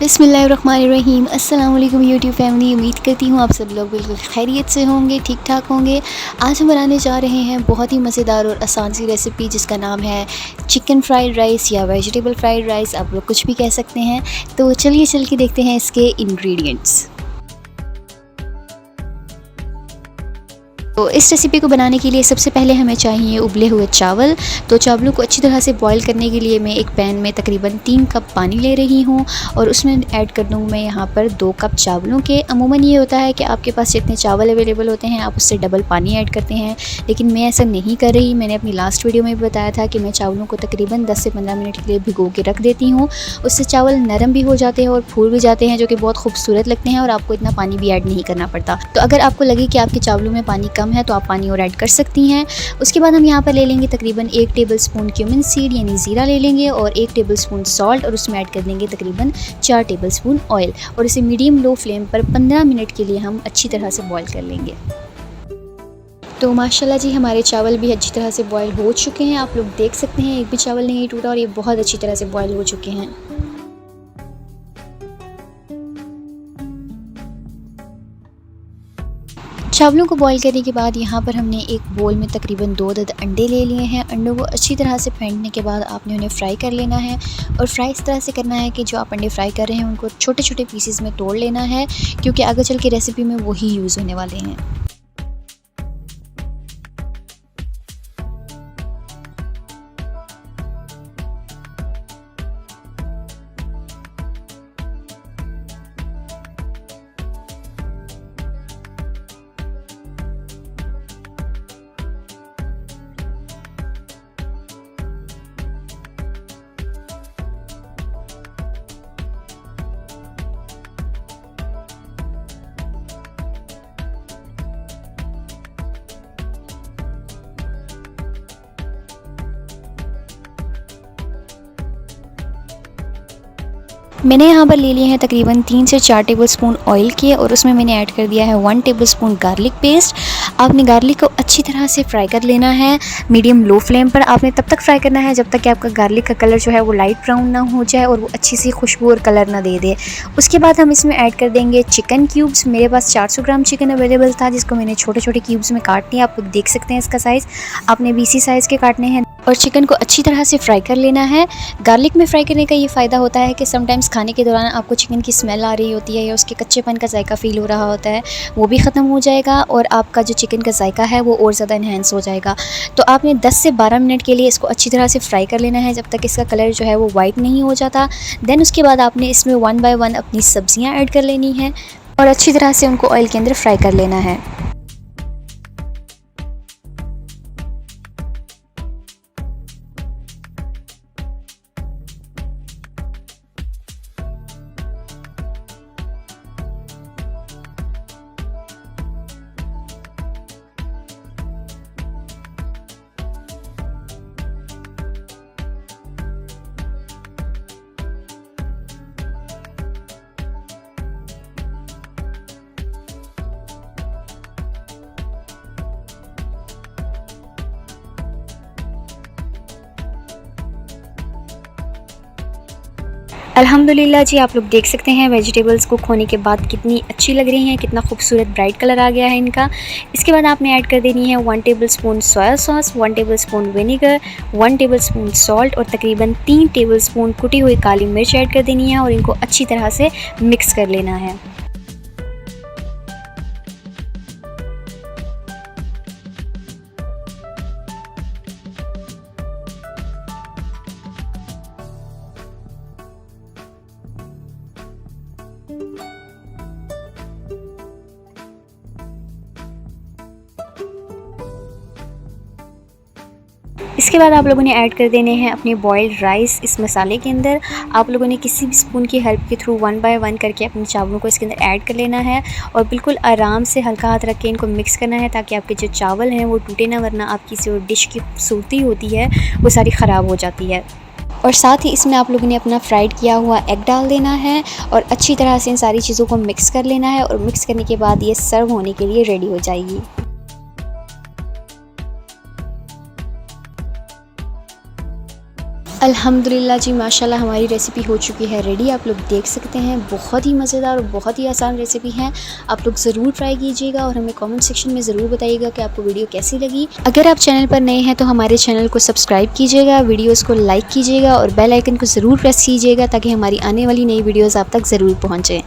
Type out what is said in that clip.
बिस्मिल्लाहिर्रहमानिर्रहीम। अस्सलाम वालेकुम यूट्यूब फैमिली। उम्मीद करती हूँ आप सब लोग बिल्कुल खैरियत से होंगे, ठीक ठाक होंगे। आज हम बनाने जा रहे हैं बहुत ही मज़ेदार और आसान सी रेसिपी जिसका नाम है चिकन फ्राइड राइस या वेजिटेबल फ्राइड राइस, आप लोग कुछ भी कह सकते हैं। तो चलिए चल के देखते हैं इसके इंग्रेडिएंट्स। तो इस रेसिपी को बनाने के लिए सबसे पहले हमें चाहिए उबले हुए चावल। तो चावलों को अच्छी तरह से बॉईल करने के लिए मैं एक पैन में तकरीबन 3 कप पानी ले रही हूँ और उसमें ऐड कर दूँ मैं यहाँ पर 2 कप चावलों के। अमूमन ये होता है कि आपके पास जितने चावल अवेलेबल होते हैं आप उससे डबल पानी ऐड करते हैं, लेकिन मैं ऐसा नहीं कर रही। मैंने अपनी लास्ट वीडियो में भी बताया था कि मैं चावलों को तकरीबन 10 से 15 मिनट के लिए भिगो के रख देती हूँ। उससे चावल नरम भी हो जाते हैं और फूल भी जाते हैं, जो कि बहुत खूबसूरत लगते हैं और आपको इतना पानी भी ऐड नहीं करना पड़ता। तो अगर आपको लगे कि आपके चावलों में पानी कम है तो आप पानी और ऐड कर सकती हैं। उसके बाद हम यहाँ पर ले लेंगे तकरीबन 1 टेबलस्पून क्यूमिन सीड यानी ज़ीरा ले लेंगे और 1 टेबलस्पून सॉल्ट और उसमें ऐड कर देंगे तकरीबन 4 टेबलस्पून ऑयल और इसे मीडियम लो फ्लेम पर 15 मिनट के लिए हम अच्छी तरह से बॉईल कर लेंगे। तो माशाल्लाह जी हमारे चावल भी अच्छी तरह से बॉईल हो चुके हैं। आप लोग देख सकते हैं एक भी चावल नहीं टूटा और ये बहुत अच्छी तरह से बॉईल हो चुके हैं। चावलों को बॉईल करने के बाद यहाँ पर हमने एक बोल में तकरीबन 2 अदद अंडे ले लिए हैं। अंडों को अच्छी तरह से फेंटने के बाद आपने उन्हें फ्राई कर लेना है और फ्राई इस तरह से करना है कि जो आप अंडे फ्राई कर रहे हैं उनको छोटे छोटे पीसेस में तोड़ लेना है, क्योंकि आगे चल के रेसिपी में वही यूज़ होने वाले हैं। मैंने यहाँ पर ले लिए हैं तकरीबन 3 से 4 टेबलस्पून ऑयल के और उसमें मैंने ऐड कर दिया है 1 टेबलस्पून गार्लिक पेस्ट। आपने गार्लिक को अच्छी तरह से फ्राई कर लेना है मीडियम लो फ्लेम पर। आपने तब तक फ्राई करना है जब तक कि आपका गार्लिक का कलर जो है वो लाइट ब्राउन ना हो जाए और वो अच्छी सी खुशबू और कलर ना दे दे। उसके बाद हम इसमें ऐड कर देंगे चिकन क्यूब्स। मेरे पास 400 ग्राम चिकन अवेलेबल था जिसको मैंने छोटे छोटे क्यूब्स में काट लिया। आप लोग देख सकते हैं इसका साइज़, आपने भी इसी साइज़ के काटने हैं और चिकन को अच्छी तरह से फ्राई कर लेना है। गार्लिक में फ्राई करने का ये फ़ायदा होता है कि समटाइम्स खाने के दौरान आपको चिकन की स्मेल आ रही होती है या उसके कच्चेपन का जायका फ़ील हो रहा होता है, वो भी ख़त्म हो जाएगा और आपका जो चिकन का जायका है वो और ज़्यादा इन्हेंस हो जाएगा। तो आपने 10 से 12 मिनट के लिए इसको अच्छी तरह से फ्राई कर लेना है जब तक इसका कलर जो है वो वाइट नहीं हो जाता। देन उसके बाद आपने इसमें 1 बाय 1 अपनी सब्ज़ियाँ ऐड कर लेनी है और अच्छी तरह से उनको ऑयल के अंदर फ्राई कर लेना है। अल्हम्दुलिल्लाह जी, आप लोग देख सकते हैं वेजिटेबल्स कुक होने के बाद कितनी अच्छी लग रही हैं, कितना खूबसूरत ब्राइट कलर आ गया है इनका। इसके बाद आपने ऐड कर देनी है 1 tablespoon soya sauce, 1 tablespoon vinegar, 1 tablespoon salt और तकरीबन 3 टेबलस्पून कुटी हुई काली मिर्च ऐड कर देनी है और इनको अच्छी तरह से मिक्स कर लेना है। इसके बाद आप लोगों ने ऐड कर देने हैं अपने बॉइल्ड राइस इस मसाले के अंदर। आप लोगों ने किसी भी स्पून की हेल्प के थ्रू 1 बाय 1 करके अपने चावलों को इसके अंदर ऐड कर लेना है और बिल्कुल आराम से हल्का हाथ रख के इनको मिक्स करना है ताकि आपके जो चावल हैं वो टूटे ना, वरना आपकी जो डिश की खूबसूरती होती है वो सारी ख़राब हो जाती है। और साथ ही इसमें आप लोगों ने अपना फ्राइड किया हुआ एग डाल देना है और अच्छी तरह से इन सारी चीज़ों को मिक्स कर लेना है और मिक्स करने के बाद ये सर्व होने के लिए रेडी हो जाएगी। अल्हम्दुलिल्लाह जी, माशाल्लाह हमारी रेसिपी हो चुकी है रेडी। आप लोग देख सकते हैं, बहुत ही मज़ेदार और बहुत ही आसान रेसिपी है। आप लोग ज़रूर ट्राई कीजिएगा और हमें कमेंट सेक्शन में ज़रूर बताइएगा कि आपको वीडियो कैसी लगी। अगर आप चैनल पर नए हैं तो हमारे चैनल को सब्सक्राइब कीजिएगा, वीडियोज़ को लाइक कीजिएगा और बेल आइकन को ज़रूर प्रेस कीजिएगा ताकि हमारी आने वाली नई वीडियोज़ आप तक ज़रूर पहुँचें।